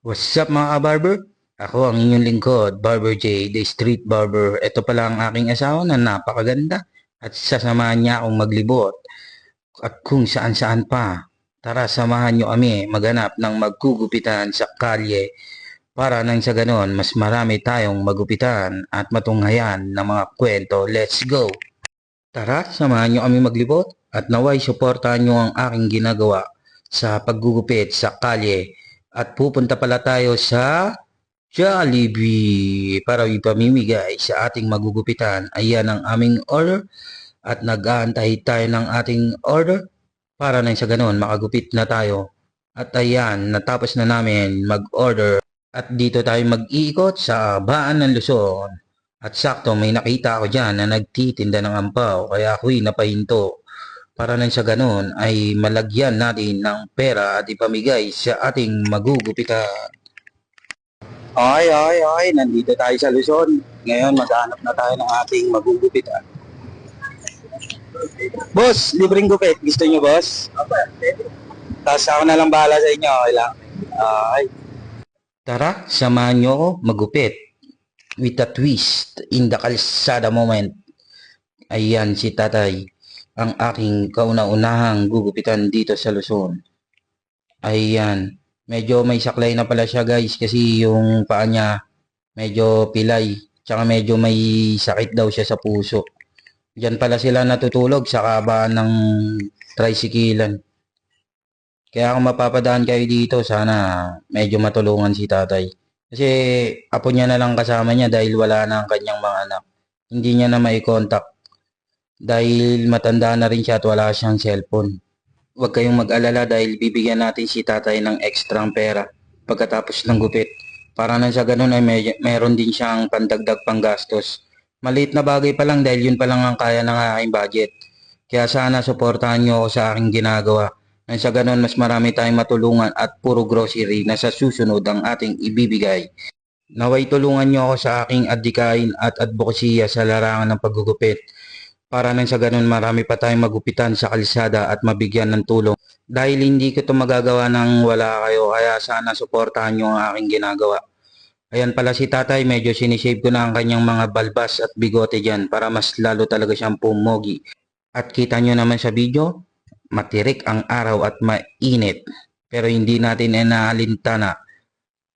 What's up mga ka-barber? Ako ang inyong lingkod, Barber J, the street barber. Ito pala ang aking asawa na napakaganda at sasamahan niya akong maglibot at kung saan-saan pa. Tara, samahan niyo kami maghanap ng maggugupitan sa kalye para nang sa ganon mas marami tayong magupitan at matunghayan ng mga kwento. Let's go! Tara, samahan niyo kami maglibot at naway suportahan niyo ang aking ginagawa sa paggugupit sa kalye at pupunta pala tayo sa Jollibee para ipamimigay sa ating magugupitan. Ayan ang aming order at nag-aantay tayo ng ating order para nang sa ganon makagupit na tayo. At ayan, natapos na namin mag-order at dito tayo mag-iikot sa Baan ng Luzon. At sakto may nakita ako dyan na nagtitinda ng ampaw kaya ako'y napahinto para nang sa ganon ay malagyan natin ng pera at ipamigay sa ating magugupitan. Okay, nandito tayo sa Luzon. Ngayon maghanap na tayo ng ating magugupitan. Boss, libreng gupit. Gusto niyo, boss? Tapos ako na lang bahala sa inyo. Okay lang. Okay. Tara, samahan niyo ako magupit with a twist in the kalsada moment. Ayan si tatay, ang aking kauna-unahang gugupitan dito sa Luzon. Ayan, medyo may saklay na pala siya guys kasi yung paa niya medyo pilay. Tsaka medyo may sakit daw siya sa puso. Diyan pala sila natutulog sa kabaan ng tricyclean. Kaya kung mapapadaan kayo dito, sana medyo matulungan si tatay. Kasi apo niya na lang kasama niya dahil wala na ang kanyang mga anak. Hindi niya na mai-contact dahil matanda na rin siya at wala siyang cellphone. Huwag kayong mag-alala dahil bibigyan natin si tatay ng ekstrang pera pagkatapos ng gupit. Para nang sa ganun ay meron din siyang pandagdag panggastos. Maliit na bagay pa lang dahil yun pa lang ang kaya ng aking budget. Kaya sana suportahan niyo ako sa aking ginagawa. Nang sa ganun mas marami tayong matulungan at puro grocery na sa susunod ang ating ibibigay. Naway tulungan niyo ako sa aking adikain at advokasya sa larangan ng paggugupit. Para nang sa ganun marami pa tayong magupitan sa kalsada at mabigyan ng tulong. Dahil hindi ko ito magagawa nang wala kayo, kaya sana suportahan nyo ang aking ginagawa. Ayan pala si tatay, medyo sinisave ko na ang kanyang mga balbas at bigote dyan para mas lalo talaga siyang pumogi. At kita nyo naman sa video, matirik ang araw at mainit. Pero hindi natin inaalintana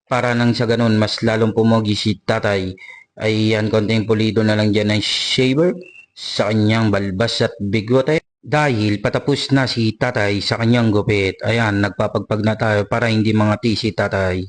para nang sa ganun mas lalong pumogi si tatay. Ayan, konting pulido na lang dyan ng shaver sa kanyang balbas at bigote dahil patapos na si tatay sa kanyang gupit. Ayan, nagpapagpag na tayo para hindi mangati si tatay.